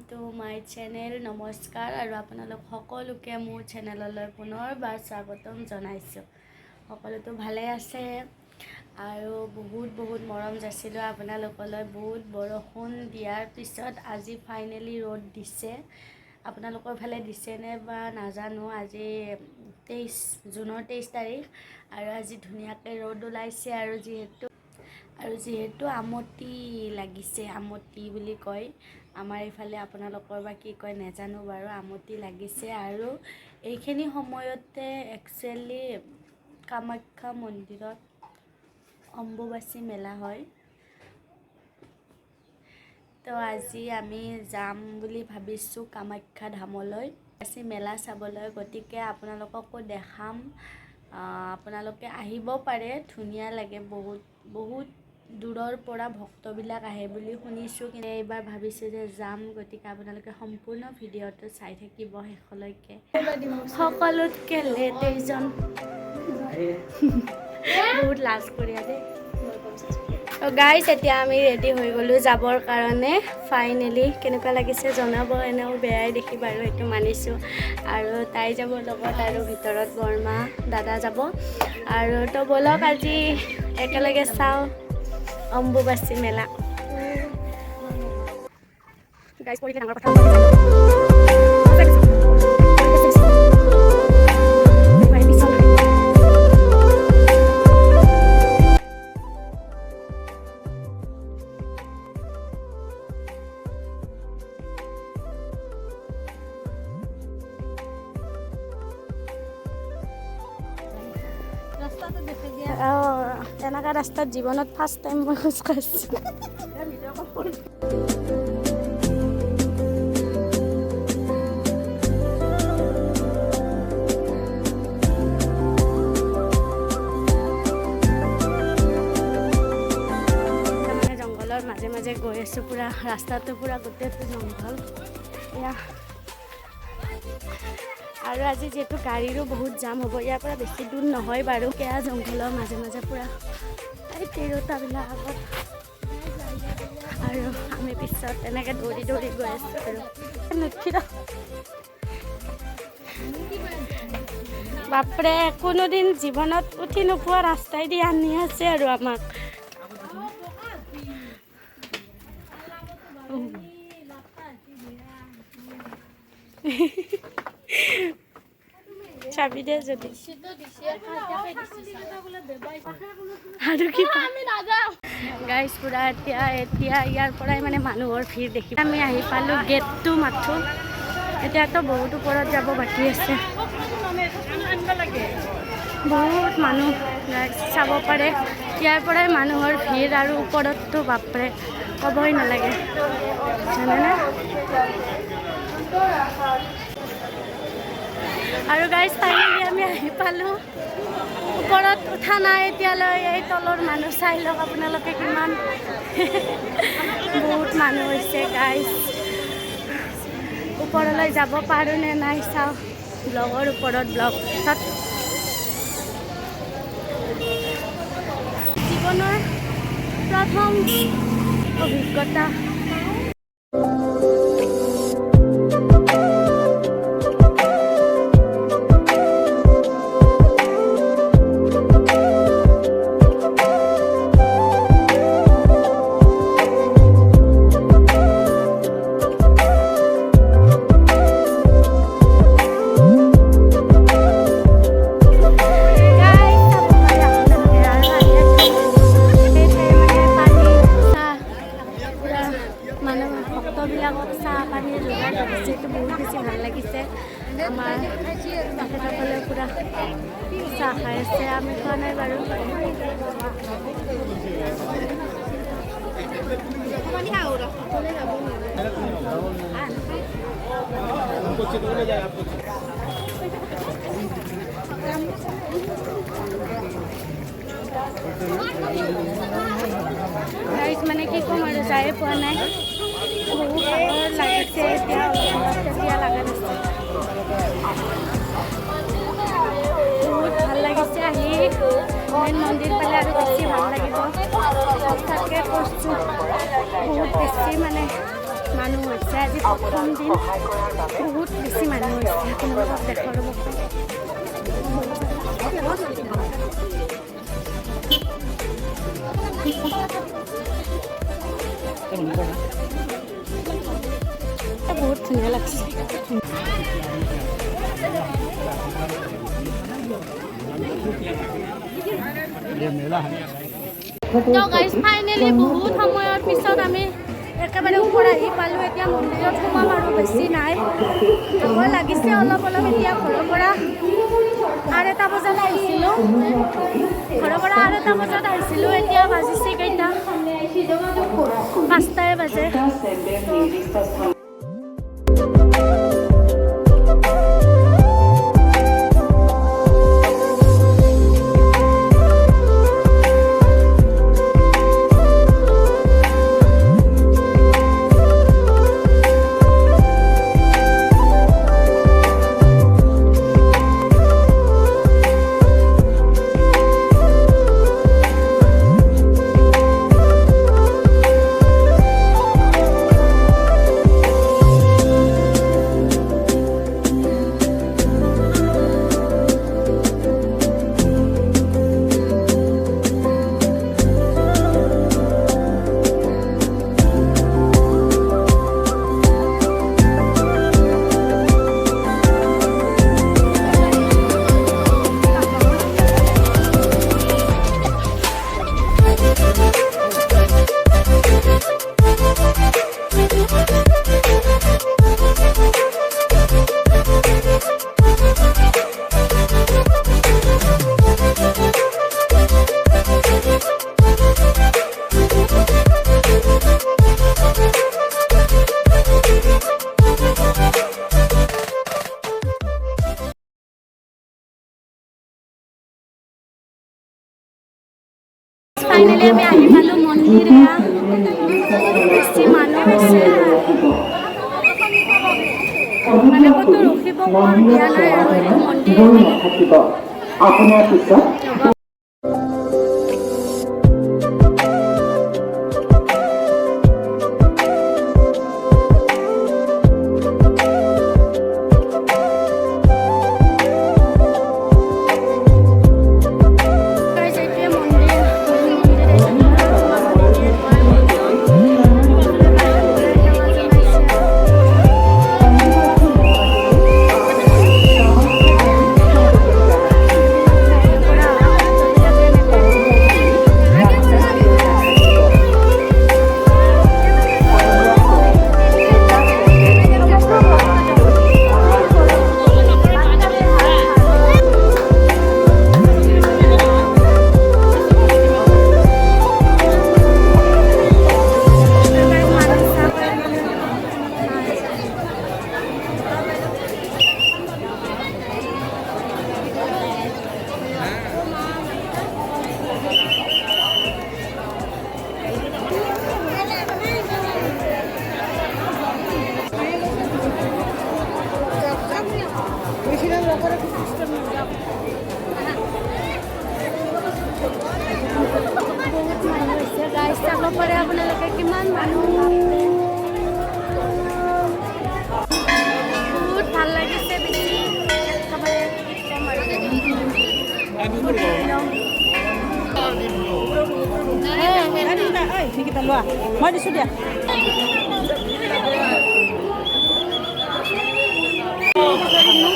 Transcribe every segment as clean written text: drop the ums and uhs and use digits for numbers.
To my channel. নমস্কাৰ আৰু আপোনালোক সকলোকে মোৰ চেনেললৈ পুনৰবাৰ স্বাগতম জনাইছোঁ। সকলোতো ভালে আছে আৰু বহুত মৰম যাচিলোঁ আপোনালোকলৈ। বহুত বৰষুণ দিয়াৰ পিছত আজি ফাইনেলি ৰ'দ দিছে। আপোনালোকৰ ফালে দিছেনে বা নাজানো। আজি 23 তাৰিখ আৰু আজি ধুনীয়াকৈ ৰ'দ ওলাইছে আৰু যিহেতু আমতি লাগিছে, আমতি বুলি কয় আমাৰ এইফালে, আপোনালোকৰ বা কি কয় নাজানো বাৰু। আমতি লাগিছে আৰু এইখিনি সময়তে একচুৱেলি কামাখ্যা মন্দিৰত অম্বুবাচী মেলা হয়। তো আজি আমি যাম বুলি ভাবিছোঁ কামাখ্যা ধামলৈ অম্বুবাচী মেলা চাবলৈ। গতিকে আপোনালোককো দেখাম, আপোনালোকে আহিব পাৰে। ধুনীয়া লাগে, বহুত দূৰৰ পৰা ভক্তবিলাক আহে বুলি শুনিছোঁ। কিন্তু এইবাৰ ভাবিছোঁ যে যাম, গতিকে আপোনালোকে সম্পূৰ্ণ ভিডিঅ'টো চাই থাকিব শেষলৈকে। সকলোতকৈ লেট এইজন, বহুত লাজ কৰি আছে। গাইজ, এতিয়া আমি ৰেডি হৈ গ'লোঁ যাবৰ কাৰণে। ফাইনেলি কেনেকুৱা লাগিছে জনাব। এনেও বেয়াই দেখি বাৰু, সেইটো মানিছোঁ। আৰু তাই যাব লগত, আৰু ভিতৰত বৰমা দাদা যাব। আৰু তো ব'লক আজি একেলগে চাওঁ অম্বুবাচী মেলা। গাইজ পৰিলে ডাঙৰ কথা। এনেকুৱা ৰাস্তাত জীৱনত ফাৰ্ষ্ট টাইম মই খোজ কাঢ়িছোঁ। জংঘলৰ মাজে মাজে গৈ আছোঁ। পুৰা ৰাস্তাটো পুৰা গোটেইটো জংঘল এয়া। আৰু আজি যিহেতু গাড়ীৰো বহুত জাম হ'ব, ইয়াৰ পৰা বেছি দূৰ নহয় বাৰু। এয়া জংঘলৰ মাজে মাজে পুৰা এই তিৰোতাবিলাক আগত আৰু আমি পিছত এনেকৈ দৌৰি গৈ আছোঁ। আৰু বাপৰে, কোনোদিন জীৱনত উঠি নোপোৱা ৰাস্তাই দি আনি আছে আৰু আমাক। চাবি দে যদি আৰু কি গাইজ। পুৰা এতিয়া ইয়াৰ পৰাই মানে মানুহৰ ভিৰ দেখি আমি আহি পালোঁ গেটটো মাথো। এতিয়াতো বহুত ওপৰত যাব বাকী আছে। বহুত মানুহ চাব পাৰে। ইয়াৰ পৰাই মানুহৰ ভিৰ আৰু ওপৰততো বাপৰে ক'বই নালাগে, জানেনে? আৰু গাইজ ফাইনেলি আমি আহি পালোঁ। ওপৰত উঠা নাই এতিয়ালৈ। এই তলৰ মানুহ চাই লওক আপোনালোকে কিমান বহুত মানুহ হৈছে গাইজ। ওপৰলৈ যাব পাৰোঁ নে নাই চাওঁ ব্লগৰ ওপৰত। ব্লগ জীৱনৰ প্ৰথম অভিজ্ঞতা। ভক্তবিলাকক চাহ পানীৰ যোগাৰ ধৰিছে, এইটো বহুত বেছি ভাল লাগিছে। আমাৰ তেখেতসকলে পূৰা চাহ খাই আছে, আমি খোৱা নাই বাৰু। গাইজ মানে কি ক'ম আৰু, যায়ে পোৱা নাই। বহুত ভাগৰ লাগিছে এতিয়া, তেতিয়া লগা নাছিল। বহুত ভাল লাগিছে আহি। মেইন মন্দিৰ পালে আৰু বেছি ভাল লাগিব। তাকে কৈছোঁ, বহুত বেছি মানে মানুহ হৈছে আজি প্ৰথম দিন বহুত বেছি মানুহ হৈছে আপোনালোকক দেখাব বহুত ধুনীয়া লাগছে তো গাইজ ফাইনেলি বহুত সময়ৰ পিছত আমি একেবাৰে ওপৰ আহি পালোঁ এতিয়া মন্দিৰত সোমাম আৰু বেছি নাই ভাগৰ লাগিছে অলপ অলপ এতিয়া ঘৰৰ পৰা 8টা বজাত আহিছিলোঁ এতিয়া বাজিছে কেইটা 5টাই বাজে ফাইনেলি আমি আহি পালোঁ মন্দিৰ বেছি মানুহ হৈছে মানে ক'তো ৰখিব দিয়া নাই আৰু এইটো মন্দিৰ আপোনাৰ পিছত চাব পাৰে আপোনালোকে কিমান মানুহ বহুত ভাল লাগিছে বেছি মই দিছোঁ দিয়া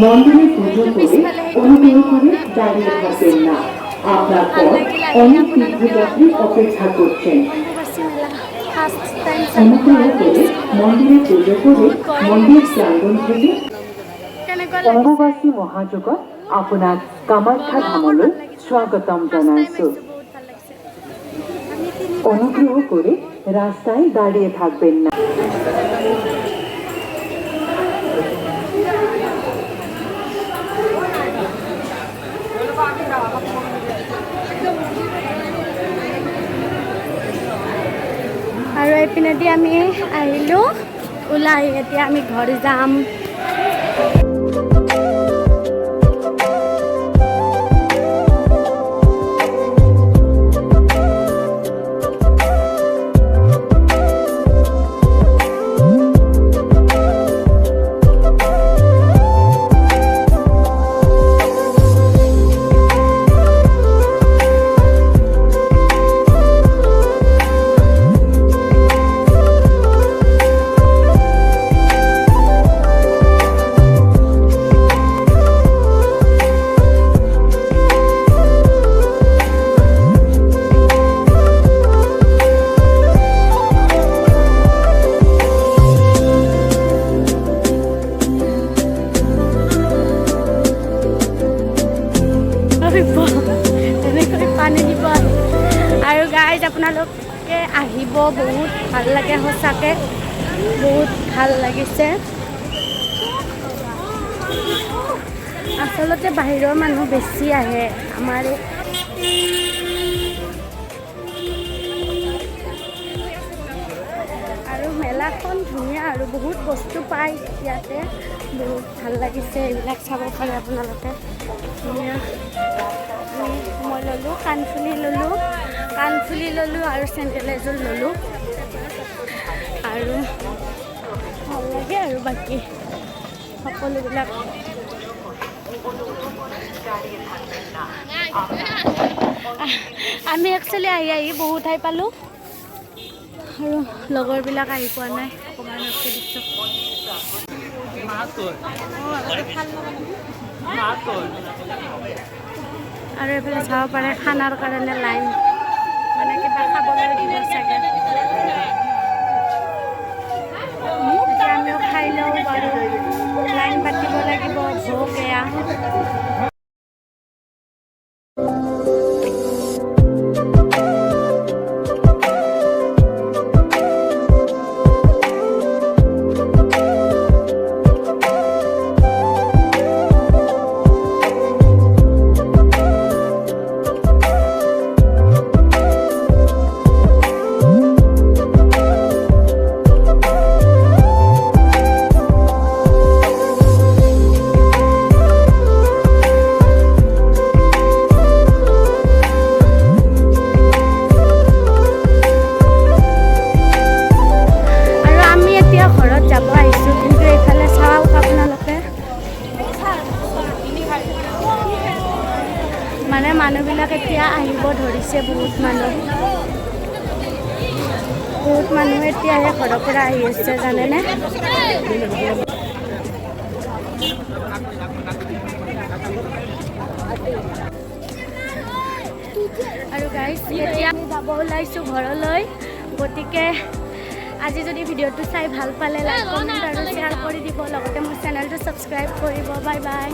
মন্দিরে পুজো করে অনুগ্রহ করে দাঁড়িয়ে থাকবেন না আপনার পর অনেক তীর্থযাত্রী অপেক্ষা করছেন অনুগ্রহ করে মন্দিরে পুজো করে মন্দির প্রাঙ্গণ থেকে অম্বুবাচী মহাযজ্ঞত আপোনাক কামাখ্যা ধামলৈ স্বাগতম জনাইছো অনুগ্রহ করে রাস্তায় দাঁড়িয়ে থাকবেন না আৰু এইপিনেদি আমি আহিলোঁ ওলাই এতিয়া আমি ঘৰ যাম কৰিব তেনেকৈ পানী দিব আৰু গাইজ আপোনালোকে আহিব বহুত ভাল লাগে সঁচাকৈ বহুত ভাল লাগিছে আচলতে বাহিৰৰ মানুহ বেছি আহে আমাৰ আৰু মেলাখন ধুনীয়া আৰু বহুত বস্তু পায় ইয়াতে বহুত ভাল লাগিছে এইবিলাক চাব পাৰে আপোনালোকে ধুনীয়া মই ল'লোঁ কাণফুলি ল'লোঁ আৰু চেণ্ডেল এযোৰ ল'লোঁ আৰু ভাল লাগে আৰু বাকী সকলোবিলাক আমি একচুৱেলি আহি বহুত ঠাই পালোঁ আৰু লগৰবিলাক আহি পোৱা নাই অকণমান ৰখি দিছোঁ আৰু এইফালে চাব পাৰে খানাৰ কাৰণে লাইন মানে কিবা খাবলৈ দিব চাগে এতিয়া আমিও খাই লওঁ বাৰু লাইন পাতিব লাগিব ভোক এয়া মানে মানুহবিলাক এতিয়া আহিব ধৰিছে বহুত মানুহ এতিয়াহে ঘৰৰ পৰা আহি আছে জানেনে আৰু গাইজ এতিয়া আমি যাব ওলাইছোঁ ঘৰলৈ গতিকে আজি যদি ভিডিঅ'টো চাই ভাল পালে লাইক কমেণ্ট আৰু শ্বেয়াৰ কৰি দিব লগতে মোৰ চেনেলটো ছাবস্ক্ৰাইব কৰিব বাই বাই